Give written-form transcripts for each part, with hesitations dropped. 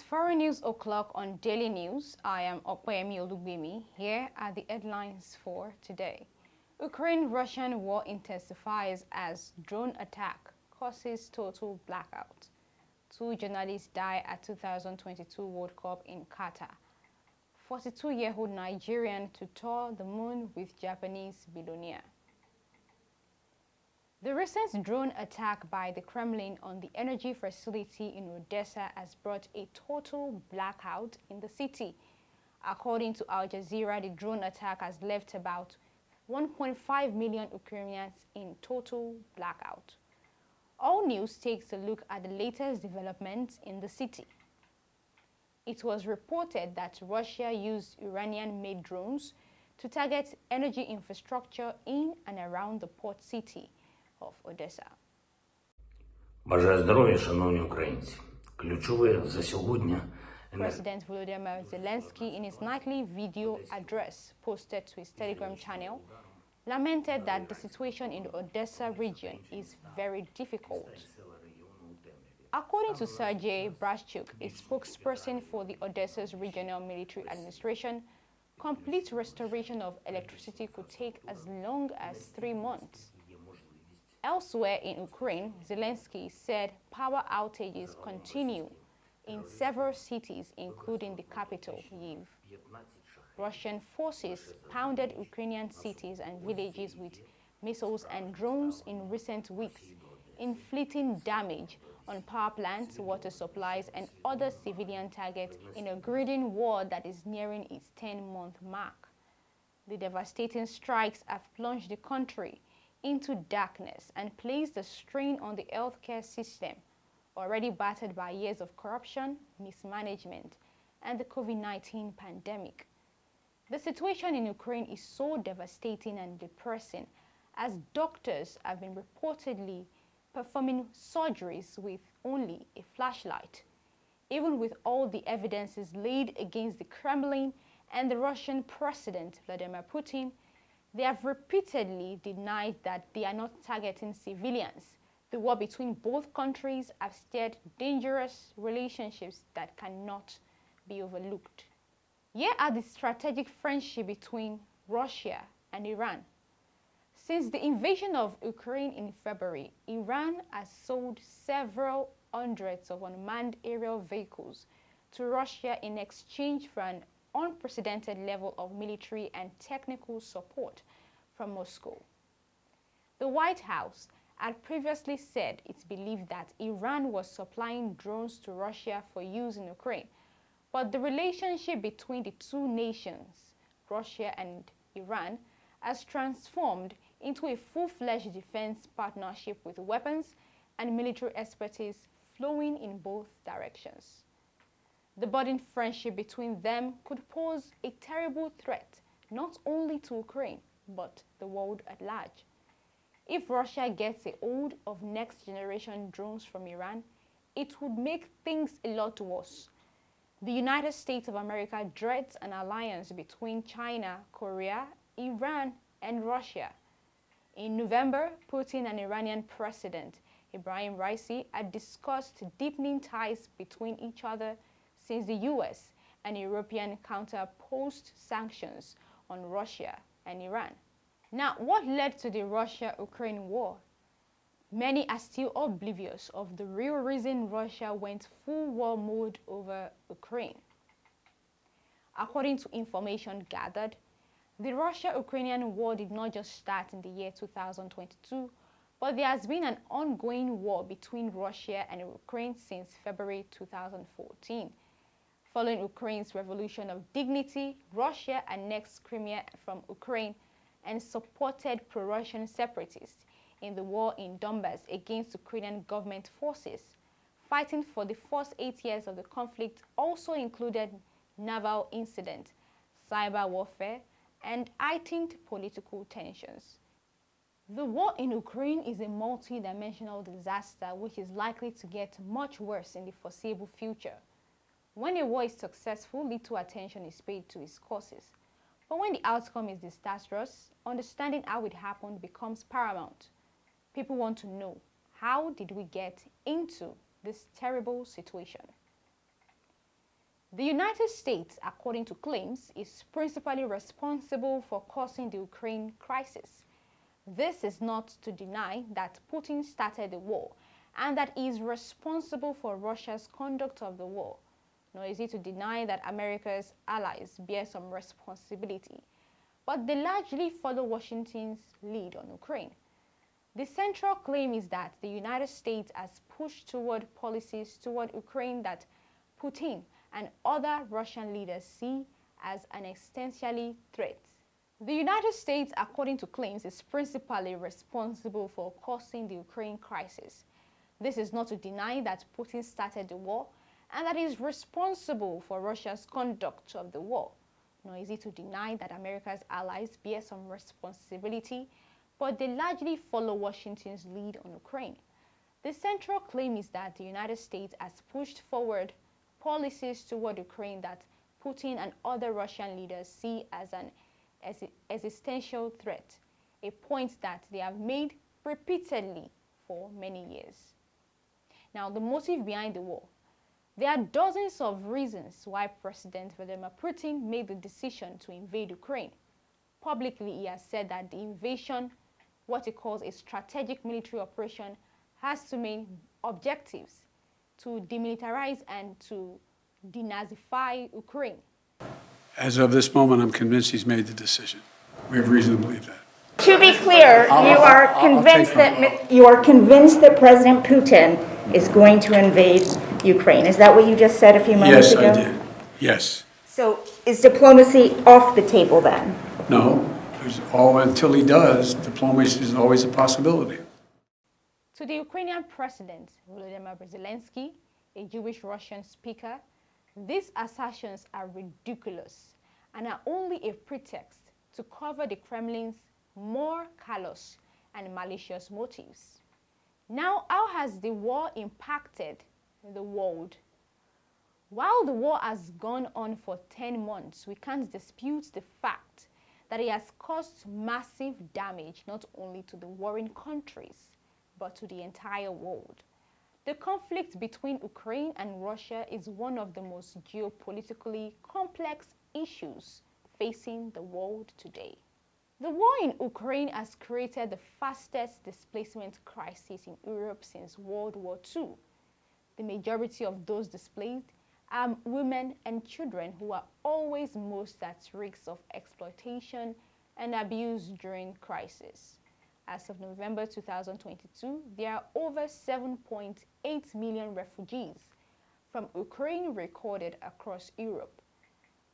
It's Foreign News O'Clock on Daily News. I am Opeyemi Olugbemi. Here are the headlines for today. Ukraine-Russian war intensifies as drone attack causes total blackout. 2 journalists die at 2022 World Cup in Qatar. 42-year-old Nigerian to tour the moon with Japanese billionaire. The recent drone attack by the Kremlin on the energy facility in Odessa has brought a total blackout in the city. According to Al Jazeera, the drone attack has left about 1.5 million Ukrainians in total blackout. All News takes a look at the latest developments in the city. It was reported that Russia used Iranian-made drones to target energy infrastructure in and around the port city of Odessa. Бажаю здоров'я, шановні українці. Ключове за сьогодні. President Volodymyr Zelensky, in his nightly video address posted to his Telegram channel, lamented that the situation in the Odessa region is very difficult. According to Sergei Brashchuk, a spokesperson for the Odessa's regional military administration, complete restoration of electricity could take as long as 3 months. Elsewhere in Ukraine, Zelensky said power outages continue in several cities, including the capital, Kyiv. Russian forces pounded Ukrainian cities and villages with missiles and drones in recent weeks, inflicting damage on power plants, water supplies, and other civilian targets in a griding war that is nearing its 10-month mark. The devastating strikes have plunged the country into darkness and placed a strain on the healthcare system, already battered by years of corruption, mismanagement, and the COVID-19 pandemic. The situation in Ukraine is so devastating and depressing, as doctors have been reportedly performing surgeries with only a flashlight. Even with all the evidences laid against the Kremlin and the Russian President Vladimir Putin, they have repeatedly denied that they are not targeting civilians. The war between both countries has stirred dangerous relationships that cannot be overlooked. Here are the strategic friendship between Russia and Iran. Since the invasion of Ukraine in February, Iran has sold several hundreds of unmanned aerial vehicles to Russia in exchange for an unprecedented level of military and technical support from Moscow. The White House had previously said it believed that Iran was supplying drones to Russia for use in Ukraine, but the relationship between the two nations, Russia and Iran, has transformed into a full-fledged defense partnership with weapons and military expertise flowing in both directions. The budding friendship between them could pose a terrible threat not only to Ukraine, but the world at large. If Russia gets a hold of next-generation drones from Iran, it would make things a lot worse. The United States of America dreads an alliance between China, Korea, Iran, and Russia. In November, Putin and Iranian President Ibrahim Raisi had discussed deepening ties between each other since the US and European counterposed sanctions on Russia and Iran. Now, what led to the Russia-Ukraine war? Many are still oblivious of the real reason Russia went full war mode over Ukraine. According to information gathered, the Russia-Ukrainian war did not just start in the year 2022, but there has been an ongoing war between Russia and Ukraine since February 2014. Following Ukraine's revolution of dignity, Russia annexed Crimea from Ukraine and supported pro-Russian separatists in the war in Donbas against Ukrainian government forces. Fighting for the first 8 years of the conflict also included naval incidents, cyber warfare, and heightened political tensions. The war in Ukraine is a multi-dimensional disaster which is likely to get much worse in the foreseeable future. When a war is successful, little attention is paid to its causes. But when the outcome is disastrous, understanding how it happened becomes paramount. People want to know, how did we get into this terrible situation? The United States, according to claims, is principally responsible for causing the Ukraine crisis. This is not to deny that Putin started the war and that he is responsible for Russia's conduct of the war, nor is it to deny that America's allies bear some responsibility, but they largely follow Washington's lead on Ukraine. The central claim is that the United States has pushed toward policies toward Ukraine that Putin and other Russian leaders see as an existential threat. The United States, according to claims, is principally responsible for causing the Ukraine crisis. This is not to deny that Putin started the war and that he is responsible for Russia's conduct of the war, nor is it to deny that America's allies bear some responsibility, but they largely follow Washington's lead on Ukraine. The central claim is that the United States has pushed forward policies toward Ukraine that Putin and other Russian leaders see as an existential threat, a point that they have made repeatedly for many years. Now, the motive behind the war. There are dozens of reasons why President Vladimir Putin made the decision to invade Ukraine. Publicly, he has said that the invasion, what he calls a strategic military operation, has two main objectives: to demilitarize and to denazify Ukraine. As of this moment, I'm convinced he's made the decision. We have reason to believe that. To be clear, you are convinced that President Putin is going to invade Ukraine. Is that what you just said a few moments ago? Yes, I did. Yes. So is diplomacy off the table then? No. Until he does, diplomacy is always a possibility. To the Ukrainian President Volodymyr Zelensky, a Jewish Russian speaker, these assertions are ridiculous and are only a pretext to cover the Kremlin's more callous and malicious motives. Now, how has the war impacted the world? While the war has gone on for 10 months, we can't dispute the fact that it has caused massive damage not only to the warring countries, but to the entire world. The conflict between Ukraine and Russia is one of the most geopolitically complex issues facing the world today. The war in Ukraine has created the fastest displacement crisis in Europe since World War II. The majority of those displaced are women and children who are always most at risk of exploitation and abuse during crisis. As of November 2022, there are over 7.8 million refugees from Ukraine recorded across Europe.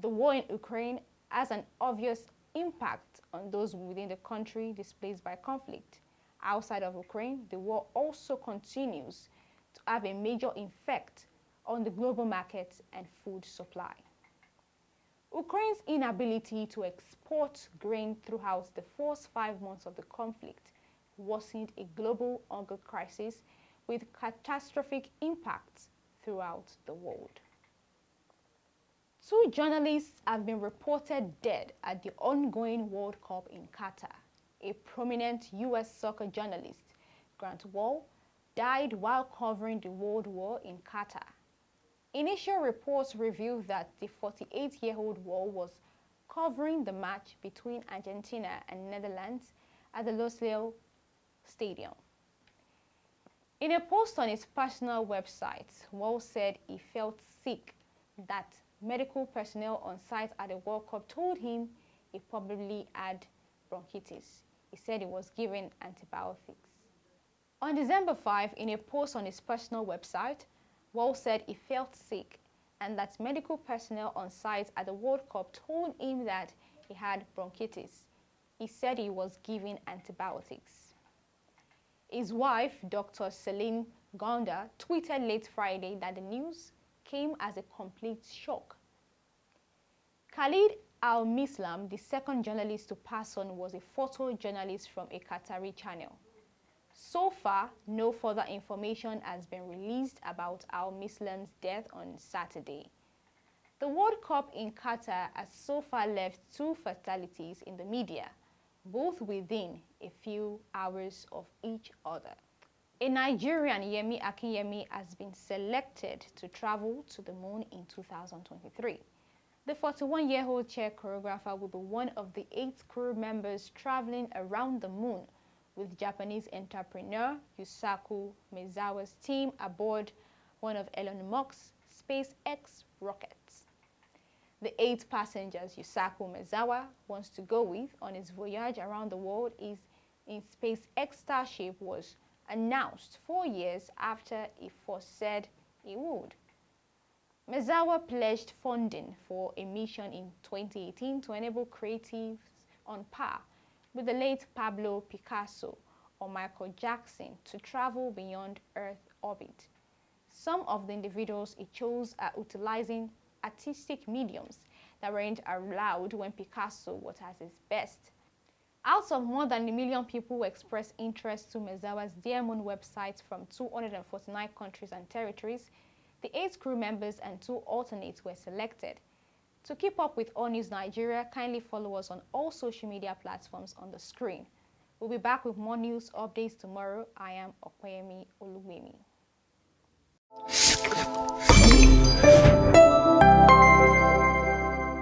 The war in Ukraine has an obvious impact on those within the country displaced by conflict. Outside of Ukraine, the war also continues to have a major effect on the global market and food supply. Ukraine's inability to export grain throughout the first 5 months of the conflict worsened a global hunger crisis with catastrophic impacts throughout the world. 2 journalists have been reported dead at the ongoing World Cup in Qatar. A prominent U.S. soccer journalist, Grant Wall, died while covering the World War in Qatar. Initial reports revealed that the 48-year-old Wall was covering the match between Argentina and Netherlands at the Lusail Stadium. In a post on his personal website, Wall said he felt sick, that medical personnel on site at the World Cup told him he probably had bronchitis. He said he was given antibiotics. On December 5, in a post on his personal website, Wall said he felt sick and that medical personnel on site at the World Cup told him that he had bronchitis. He said he was given antibiotics. His wife, Dr. Celine Gonda, tweeted late Friday that the news came as a complete shock. Khalid Al-Mislam, the second journalist to pass on, was a photojournalist from a Qatari channel. So far, no further information has been released about Al-Mislam's death on Saturday. The World Cup in Qatar has so far left 2 fatalities in the media, both within a few hours of each other. A Nigerian, Yemi Akinyemi, has been selected to travel to the moon in 2023. The 41-year-old chair choreographer will be one of the 8 crew members traveling around the moon with Japanese entrepreneur Yusaku Maezawa's team aboard one of Elon Musk's SpaceX rockets. The 8 passengers Yusaku Maezawa wants to go with on his voyage around the world is in SpaceX Starship was announced 4 years after he first said he would. Maezawa pledged funding for a mission in 2018 to enable creatives on par with the late Pablo Picasso or Michael Jackson to travel beyond Earth orbit. Some of the individuals he chose are utilizing artistic mediums that weren't allowed when Picasso was at his best. Out of more than 1 million people who expressed interest to Maezawa's Dear Moon website from 249 countries and territories, the 8 crew members and 2 alternates were selected. To keep up with All News Nigeria, kindly follow us on all social media platforms on the screen. We'll be back with more news updates tomorrow. I am Opeyemi Olugbemi.